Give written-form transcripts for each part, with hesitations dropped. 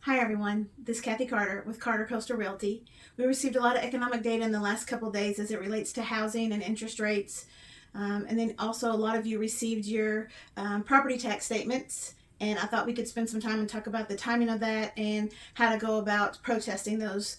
Hi everyone, this is Kathy Carter with Carter Coastal Realty. We received a lot of economic data in the last couple of days as it relates to housing and interest rates. And then also a lot of you received your property tax statements, and I thought we could spend some time and talk about the timing of that and how to go about protesting those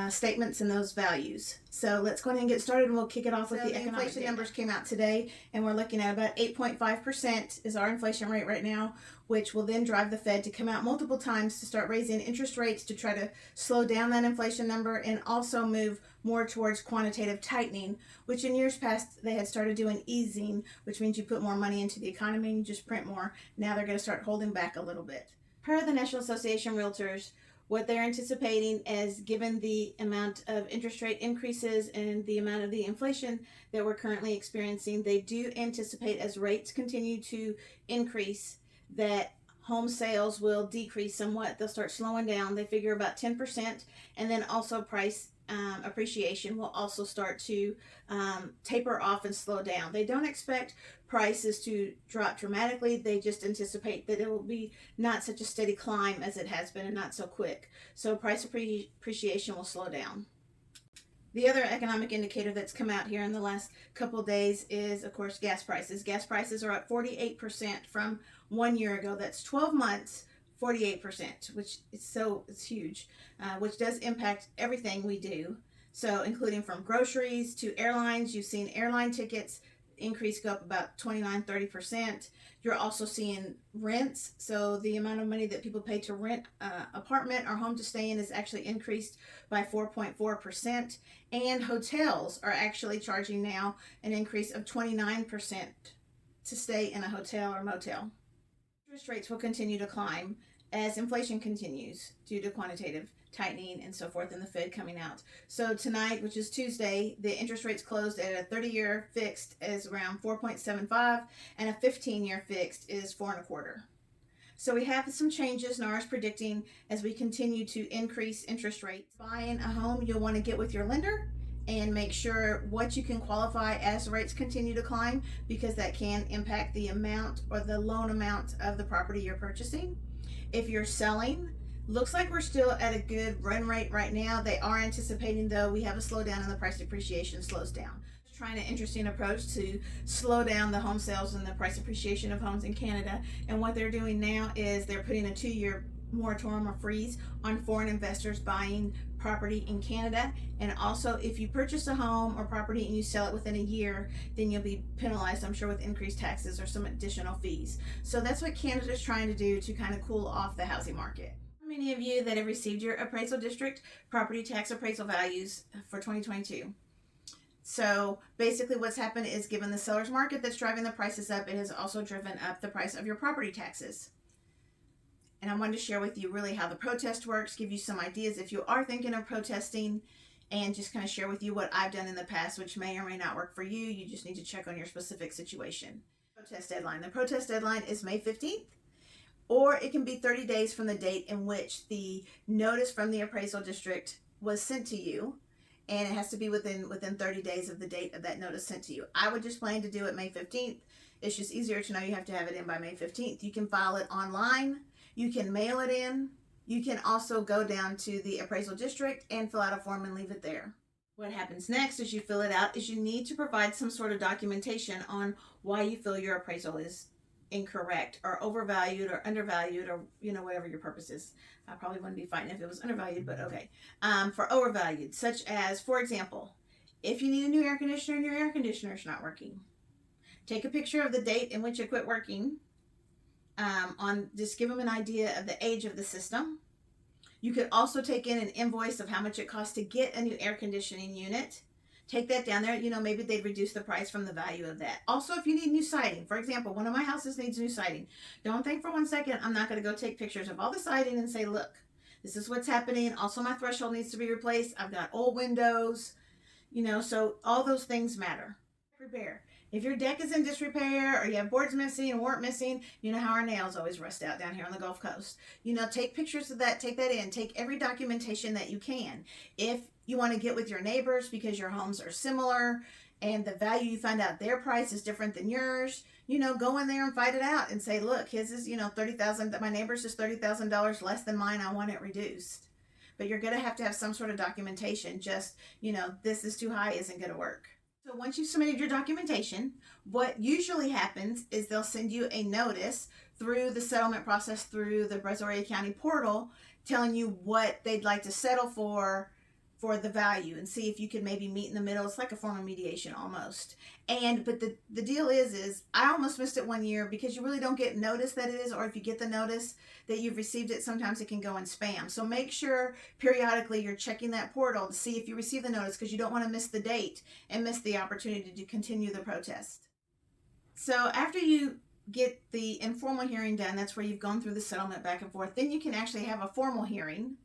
statements and those values. So let's go ahead and get started, and we'll kick it off with the economic inflation numbers came out today, and we're looking at about 8.5% is our inflation rate right now, which will then drive the Fed to come out multiple times to start raising interest rates to try to slow down that inflation number and also move more towards quantitative tightening, which in years past they had started doing easing, which means you put more money into the economy and you just print more. Now they're going to start holding back a little bit. Per the National Association of Realtors, what they're anticipating is, given the amount of interest rate increases and the amount of the inflation that we're currently experiencing, they do anticipate, as rates continue to increase, that home sales will decrease somewhat. They'll start slowing down. They figure about 10%, and then also price appreciation will also start to taper off and slow down. They don't expect prices to drop dramatically. They just anticipate that it will be not such a steady climb as it has been and not so quick. So price appreciation will slow down. The other economic indicator that's come out here in the last couple of days is, of course, gas prices. Gas prices are up 48% from 1 year ago. That's 12 months, 48%, which it's huge, which does impact everything we do. So including from groceries to airlines, you've seen airline tickets increase go up about 29-30%. You're also seeing rents, so the amount of money that people pay to rent an apartment or home to stay in is actually increased by 4.4%, and hotels are actually charging now an increase of 29% to stay in a hotel or motel. Interest rates will continue to climb as inflation continues due to quantitative tightening and so forth, and the Fed coming out. So tonight, which is Tuesday, the interest rates closed at a 30-year fixed is around 4.75, and a 15-year fixed is 4.25. So we have some changes NAR is predicting as we continue to increase interest rates. Buying a home, you'll want to get with your lender and make sure what you can qualify as rates continue to climb, because that can impact the amount or the loan amount of the property you're purchasing. If you're selling, looks like we're still at a good run rate right now. They are anticipating, though, we have a slowdown and the price appreciation slows down. Trying an interesting approach to slow down the home sales and the price appreciation of homes in Canada. And what they're doing now is they're putting a 2-year moratorium or freeze on foreign investors buying property in Canada. And also, if you purchase a home or property and you sell it within a year, then you'll be penalized, I'm sure, with increased taxes or some additional fees. So that's what Canada's trying to do to kind of cool off the housing market. Many of you that have received your appraisal district property tax appraisal values for 2022. So basically what's happened is, given the seller's market that's driving the prices up, it has also driven up the price of your property taxes. And I wanted to share with you really how the protest works, give you some ideas if you are thinking of protesting, and just kind of share with you what I've done in the past, which may or may not work for you. You just need to check on your specific situation. Protest deadline. The protest deadline is May 15th. Or it can be 30 days from the date in which the notice from the appraisal district was sent to you, and it has to be within 30 days of the date of that notice sent to you. I would just plan to do it May 15th. It's just easier to know you have to have it in by May 15th. You can file it online. You can mail it in. You can also go down to the appraisal district and fill out a form and leave it there. What happens next as you fill it out is you need to provide some sort of documentation on why you feel your appraisal is incorrect or overvalued or undervalued, or whatever your purpose is. I probably wouldn't be fighting if it was undervalued, but okay. For overvalued, such as, for example, if you need a new air conditioner and your air conditioner is not working, take a picture of the date in which it quit working. Just give them an idea of the age of the system. You could also take in an invoice of how much it costs to get a new air conditioning unit. Take that down there. Maybe they'd reduce the price from the value of that. Also, if you need new siding, for example, one of my houses needs new siding. Don't think for 1 second I'm not going to go take pictures of all the siding and say, look, this is what's happening. Also, my threshold needs to be replaced. I've got old windows, so all those things matter. Repair. If your deck is in disrepair or you have boards missing and warp missing, you know how our nails always rust out down here on the Gulf Coast. Take pictures of that, take that in, take every documentation that you can. If you want to get with your neighbors because your homes are similar and the value you find out their price is different than yours, go in there and fight it out and say, look, his is, 30,000, my neighbor's is $30,000 less than mine. I want it reduced. But you're going to have some sort of documentation. Just, this is too high isn't going to work. So once you've submitted your documentation, what usually happens is they'll send you a notice through the settlement process through the Brazoria County portal telling you what they'd like to settle for the value, and see if you can maybe meet in the middle. It's like a form of mediation almost. But the deal is I almost missed it one year because you really don't get notice that it is, or if you get the notice that you've received it, sometimes it can go in spam. So make sure periodically you're checking that portal to see if you receive the notice, because you don't want to miss the date and miss the opportunity to continue the protest. So after you get the informal hearing done, that's where you've gone through the settlement back and forth, then you can actually have a formal hearing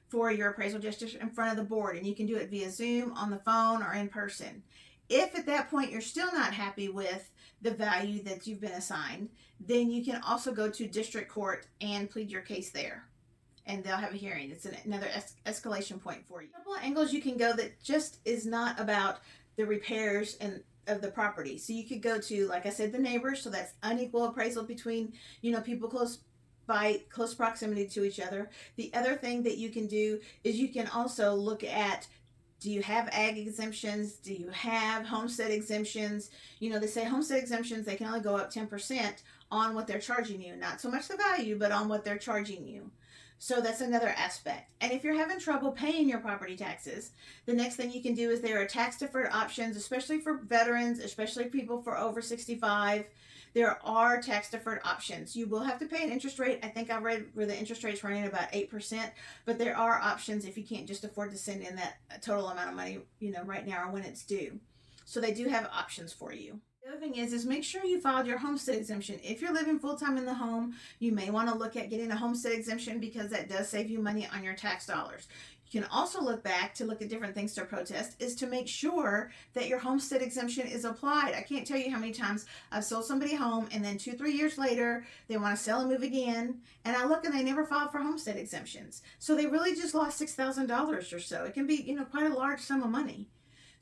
for your appraisal just in front of the board, and you can do it via Zoom, on the phone, or in person. If at that point you're still not happy with the value that you've been assigned, then you can also go to district court and plead your case there, and they'll have a hearing. It's another escalation point for you. A couple of angles you can go that just is not about the repairs and of the property. So you could go to, like I said, the neighbors. So that's unequal appraisal between people by close proximity to each other. The other thing that you can do is you can also look at, do you have ag exemptions? Do you have homestead exemptions? They say homestead exemptions, they can only go up 10% on what they're charging you. Not so much the value, but on what they're charging you. So that's another aspect. And if you're having trouble paying your property taxes, the next thing you can do is there are tax deferred options, especially for veterans, especially people for over 65. There are tax deferred options. You will have to pay an interest rate. I think I read where the interest rate's running about 8%, but there are options if you can't just afford to send in that total amount of money, right now or when it's due. So they do have options for you. The other thing is make sure you filed your homestead exemption. If you're living full-time in the home, you may want to look at getting a homestead exemption, because that does save you money on your tax dollars. You can also look at different things to protest, is to make sure that your homestead exemption is applied. I can't tell you how many times I've sold somebody home, and then 2-3 years later they want to sell and move again, and I look and they never filed for homestead exemptions. So they really just lost $6,000 or so. It can be, quite a large sum of money.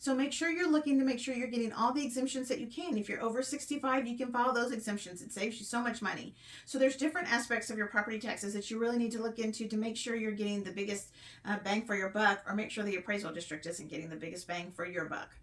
So make sure you're looking to make sure you're getting all the exemptions that you can. If you're over 65, you can file those exemptions. It saves you so much money. So there's different aspects of your property taxes that you really need to look into to make sure you're getting the biggest bang for your buck, or make sure the appraisal district isn't getting the biggest bang for your buck.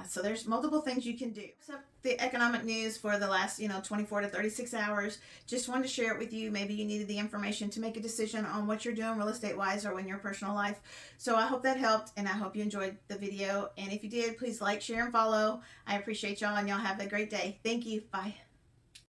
So there's multiple things you can do. So the economic news for the last 24 to 36 hours. Just wanted to share it with you. Maybe you needed the information to make a decision on what you're doing real estate wise or in your personal life. So I hope that helped, and I hope you enjoyed the video. And if you did, please like, share, and follow. I appreciate y'all, and y'all have a great day. Thank you. Bye.